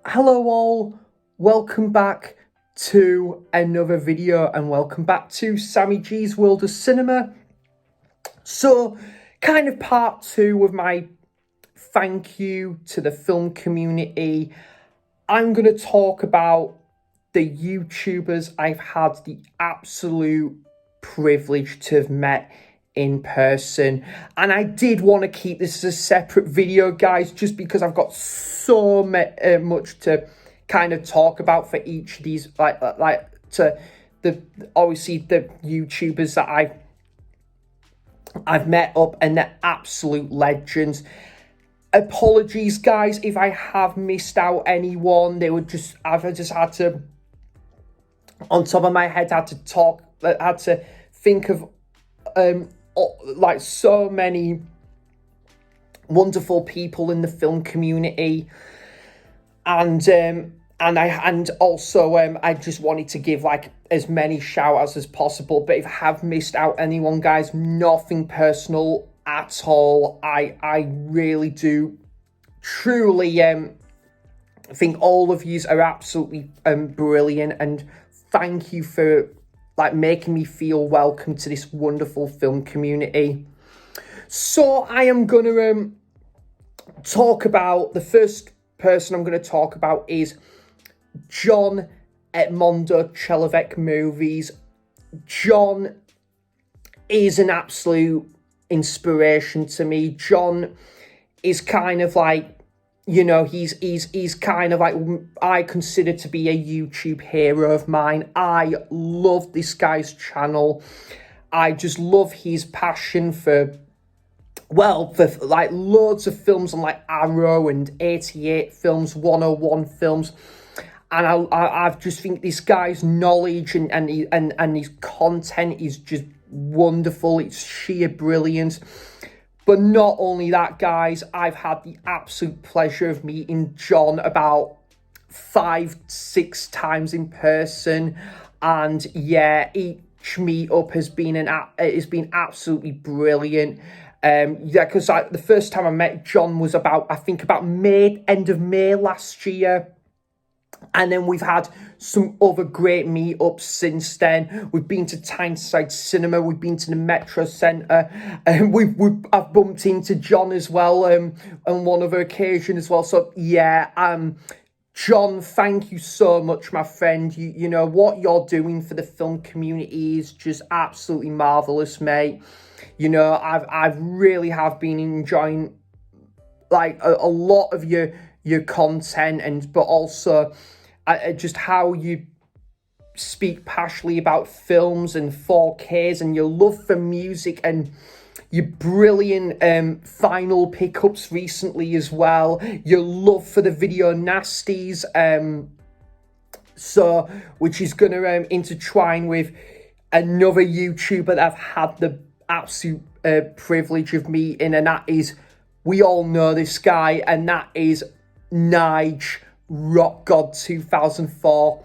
Hello all, welcome back to another video and welcome back to Sammy G's World of Cinema. So, kind of part two of my thank you to the film community. I'm going to talk about the YouTubers I've had the absolute privilege to have met in person, and I did want to keep this as a separate video, guys, just because I've got so much to kind of talk about for each of these, like to the obviously the YouTubers that I've met up, and they're absolute legends. Apologies, guys, if I have missed out anyone. I've just had to, on top of my head, had to think of like so many wonderful people in the film community, and also I just wanted to give like as many shout outs as possible. But if I have missed out anyone, guys, nothing personal at all. I really do truly think all of you are absolutely brilliant, and thank you for like making me feel welcome to this wonderful film community. So I am gonna talk about, the first person I'm going to talk about is John Edmondo Chelovek Movies. John is an absolute inspiration to me. John is kind of like, you know, he's kind of like, I consider to be a YouTube hero of mine. I love this guy's channel. I just love his passion for like loads of films on like Arrow and 88 films, 101 films. And I just think this guy's knowledge and his content is just wonderful. It's sheer brilliance. But not only that, guys, I've had the absolute pleasure of meeting John about 5-6 times in person, and yeah, each meetup has been absolutely brilliant. Because the first time I met John was about end of May last year. And then we've had some other great meetups since then. We've been to Tyneside Cinema. We've been to the Metro Centre. And I've bumped into John as well on one other occasion as well. So, yeah, John, thank you so much, my friend. You know, what you're doing for the film community is just absolutely marvellous, mate. You know, I've really have been enjoying like a lot of your content, but also just how you speak passionately about films and 4Ks, and your love for music, and your brilliant final pickups recently as well. Your love for the video nasties, so which is going to intertwine with another YouTuber that I've had the absolute privilege of meeting, and that is, we all know this guy, and that is Nige Rock God 2004.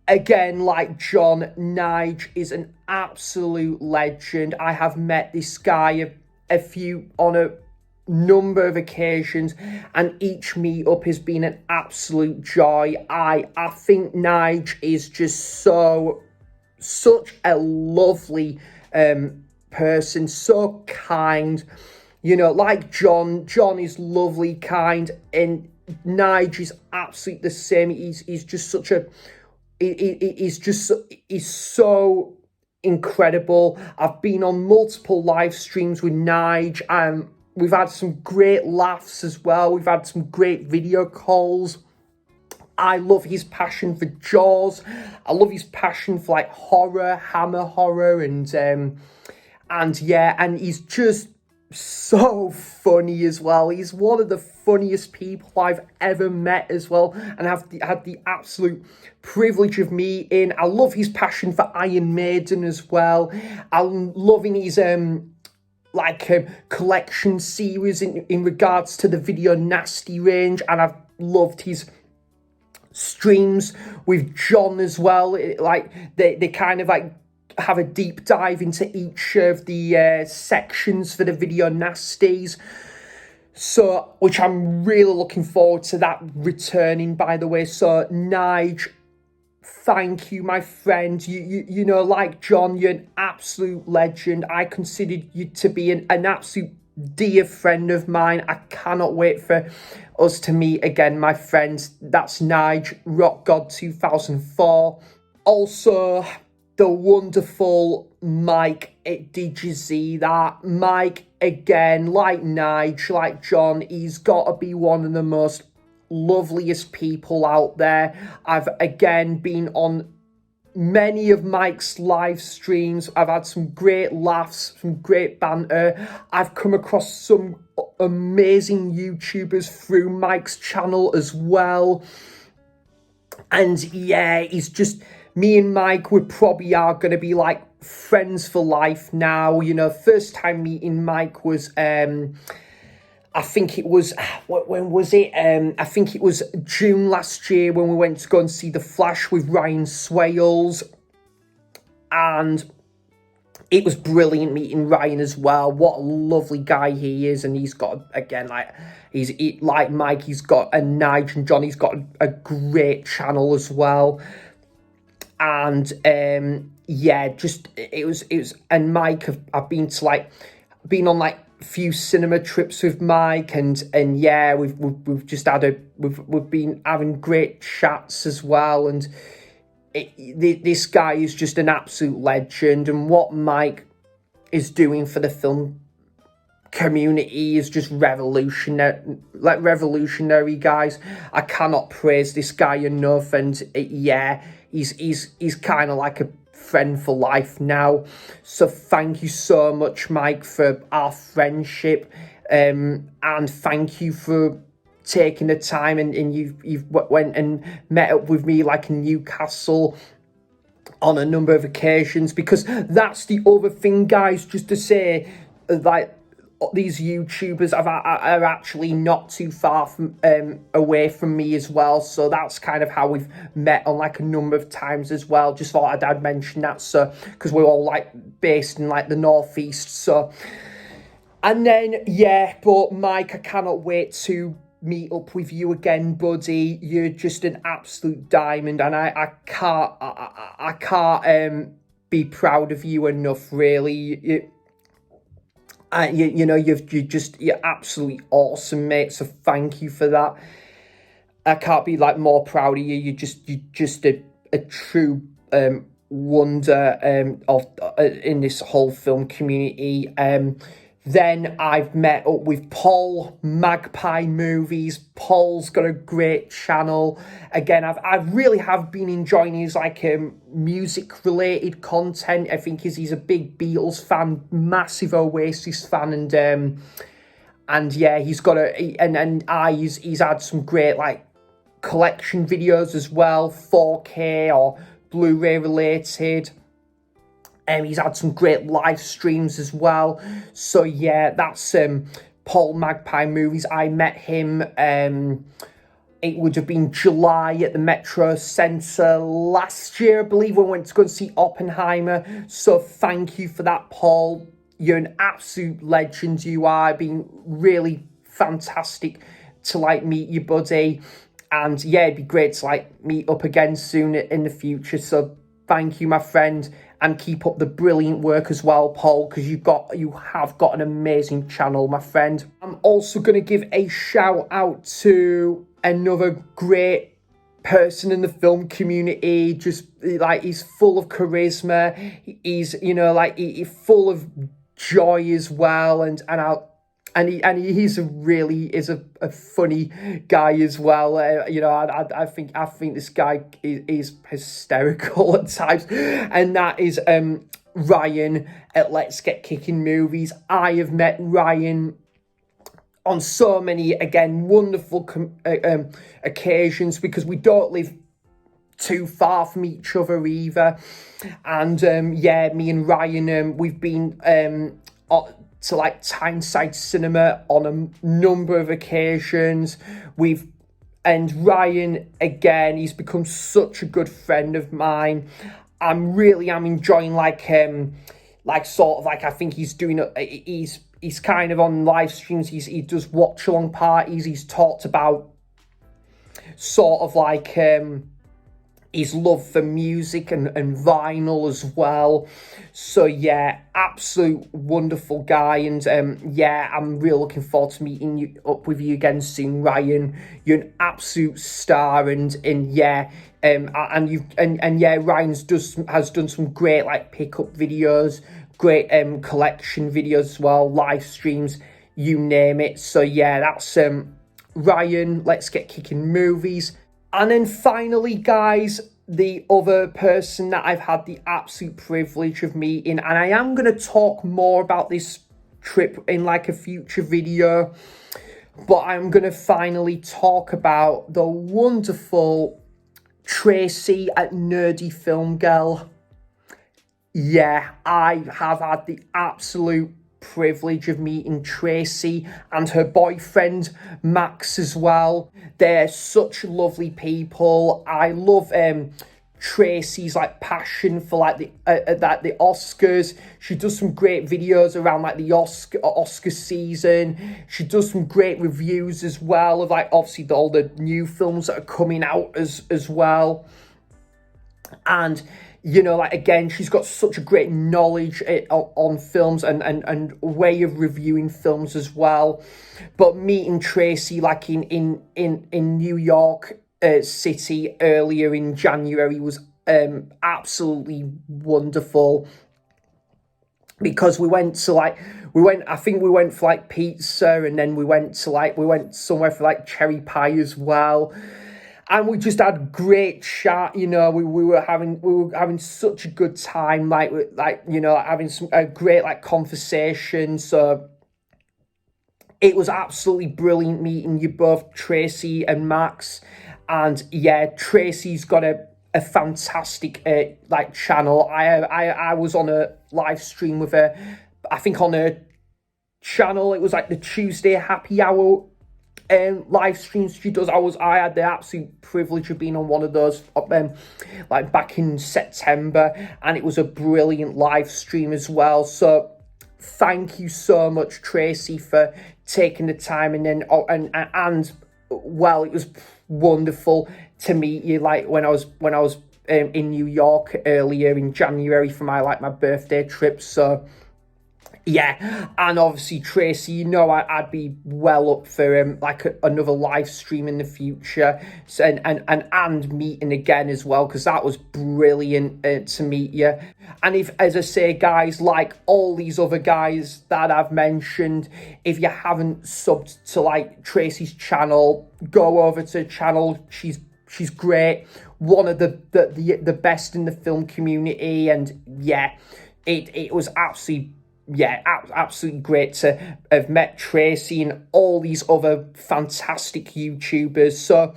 Again, like John, Nige is an absolute legend. I have met this guy on a number of occasions, and each meetup has been an absolute joy. I think Nige is just such a lovely person, so kind. You know, like John is lovely, kind, and Nige is absolutely the same. He's just such a, he's so incredible. I've been on multiple live streams with Nige, and we've had some great laughs as well. We've had some great video calls. I love his passion for Jaws. I love his passion for like horror, Hammer horror, and yeah, and he's just so funny as well. He's one of the funniest people I've ever met as well, and I've had the absolute privilege of meeting. I love his passion for Iron Maiden as well. I'm loving his collection series in regards to the video nasty range, and I've loved his streams with John as well. They kind of like have a deep dive into each of the sections for the video nasties. So, which I'm really looking forward to that returning, by the way. So, Nige, thank you, my friend. You know, like John, you're an absolute legend. I considered you to be an absolute dear friend of mine. I cannot wait for us to meet again, my friends. That's Nige, Rock God 2004. Also, the wonderful Mike. Did you see that? Mike, again, like Nige, like John, he's got to be one of the most loveliest people out there. I've, again, been on many of Mike's live streams. I've had some great laughs, some great banter. I've come across some amazing YouTubers through Mike's channel as well. And yeah, he's just, me and Mike, we probably are going to be like friends for life now. You know, first time meeting Mike was, I think it was, when was it? I think it was June last year when we went to go and see The Flash with Ryan Swales. And it was brilliant meeting Ryan as well. What a lovely guy he is. And he's got, again, like, like Mike, he's got, and Nige and John, he's got a great channel as well. And yeah, just it was, and Mike, I've been to like, been on like a few cinema trips with Mike, and yeah, we've just had we've been having great chats as well. And this guy is just an absolute legend, and what Mike is doing for the film community is just revolutionary, guys. I cannot praise this guy enough. And yeah, he's kind of like a friend for life now. So thank you so much, Mike, for our friendship, and thank you for taking the time, and you've went and met up with me like in Newcastle on a number of occasions, because that's the other thing, guys, just to say, like, these YouTubers are actually not too far from away from me as well. So that's kind of how we've met on like a number of times as well. Just thought I'd mention that, so because we're all like based in like the northeast. So, and then yeah, but Mike, I cannot wait to meet up with you again, buddy. You're just an absolute diamond, and I can't be proud of you enough, really. You know, you're absolutely awesome, mate. So thank you for that. I can't be like more proud of you. You're just a true wonder of in this whole film community. Then I've met up with Paul, Magpie Movies. Paul's got a great channel. Again, I really have been enjoying his like music related content. I think he's a big Beatles fan, massive Oasis fan, and yeah, he's got he's had some great like collection videos as well, 4K or Blu-ray related. He's had some great live streams as well. So yeah, that's Paul Magpie Movies. I met him, it would have been July at the Metro Centre last year, I believe, when we went to go and see Oppenheimer. So thank you for that, Paul. You're an absolute legend, you are. It's been really fantastic to like meet you, buddy. And yeah, it'd be great to like meet up again soon in the future. So thank you, my friend. And keep up the brilliant work as well, Paul, because you have got an amazing channel, my friend. I'm also going to give a shout out to another great person in the film community. Just like, he's full of charisma. He's, you know, like he's full of joy as well, and he's a funny guy as well. You know, I think this guy is hysterical at times, and that is Ryan at Let's Get Kicking Movies. I have met Ryan on so many, again, wonderful occasions, because we don't live too far from each other either. And yeah, me and Ryan, we've been to like Tyneside Cinema on a number of occasions. And Ryan, again, he's become such a good friend of mine. I'm enjoying like sort of like, I think he's he's kind of on live streams, he does watch along parties. He's talked about sort of like his love for music and vinyl as well. So yeah, absolute wonderful guy. And yeah, I'm really looking forward to meeting you up with you again soon, Ryan. You're an absolute star. And yeah, yeah, Ryan's has done some great like pickup videos, great collection videos as well, live streams, you name it. So yeah, that's Ryan. Let's Get Kicking Movies. And then finally, guys, the other person that I've had the absolute privilege of meeting, and I am going to talk more about this trip in like a future video, but I'm going to finally talk about the wonderful Tracy at Nerdy Film Girl. Yeah, I have had the absolute privilege of meeting Tracy and her boyfriend Max as well. They're such lovely people. I love Tracy's like passion for like the Oscars. She does some great videos around like the Oscar season. She does some great reviews as well of like obviously all the new films that are coming out as well. And you know, like, again, she's got such a great knowledge on films and way of reviewing films as well. But meeting Tracy, like, in New York City earlier in January was absolutely wonderful. Because I think we went for, like, pizza, and then we went somewhere for, like, cherry pie as well. And we just had great chat, you know. We were having such a good time, like you know, having a great like conversation. So it was absolutely brilliant meeting you both, Tracy and Max. And yeah, Tracy's got a fantastic like channel. I was on a live stream with her. I think on her channel it was like the Tuesday Happy Hour live streams she does. I had the absolute privilege of being on one of those like back in September, and it was a brilliant live stream as well. So thank you so much, Tracy, for taking the time. And then and well, it was wonderful to meet you like when I was in New York earlier in January for my birthday trip. So yeah, and obviously Tracy, you know, I'd be well up for like another live stream in the future, so, and meeting again as well, because that was brilliant to meet you. And if, as I say, guys, like all these other guys that I've mentioned, if you haven't subbed to like Tracy's channel, go over to the channel. She's great, one of the best in the film community, and yeah, it was absolutely great to have met Tracy and all these other fantastic YouTubers. So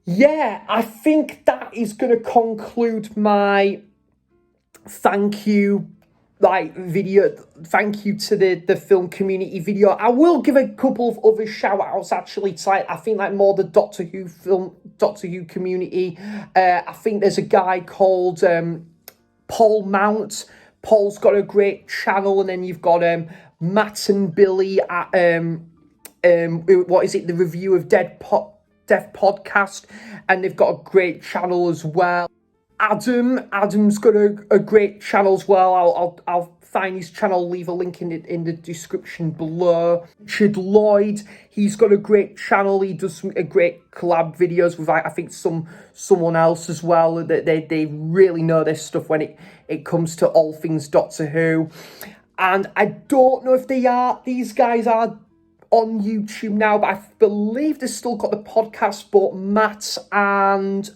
yeah, I think that is going to conclude my thank you video. Thank you to the film community video. I will give a couple of other shout outs actually to I think like more the Doctor Who community. I think there's a guy called Paul Mount. Paul's got a great channel, and then you've got Matt and Billy at what is it, the Review of Death podcast, and they've got a great channel as well. Adam's got a great channel as well. I'll find his channel, leave a link in the description below. Richard Lloyd, he's got a great channel. He does a great collab videos with I think someone else as well. They really know their stuff when it comes to all things Doctor Who. And I don't know if these guys are on YouTube now, but I believe they've still got the podcast. But Matt and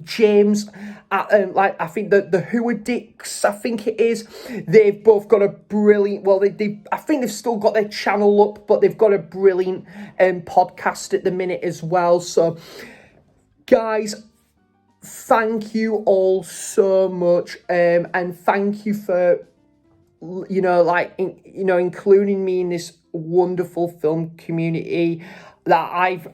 James, I think the Who Addicts, I think it is, they've both got a brilliant. Well, I think they've still got their channel up, but they've got a brilliant podcast at the minute as well. So, guys, thank you all so much, and thank you for including me in this wonderful film community that I've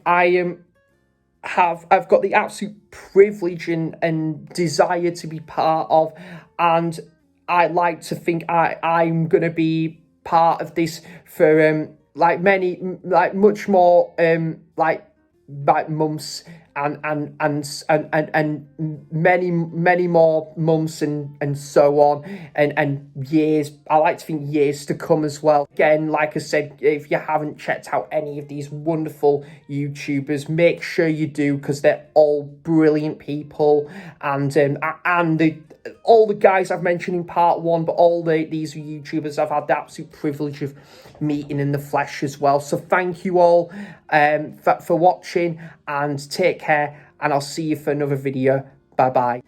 got the absolute privilege and desire to be part of. And I like to think I'm going to be part of this for like many, like much more like months and many more months and so on and years. I like to think years to come as well. Again, like I said, if you haven't checked out any of these wonderful YouTubers, make sure you do, because they're all brilliant people, and all the guys I've mentioned in part one, but all these YouTubers I've had the absolute privilege of meeting in the flesh as well. So thank you all for watching, and take care, and I'll see you for another video. Bye bye.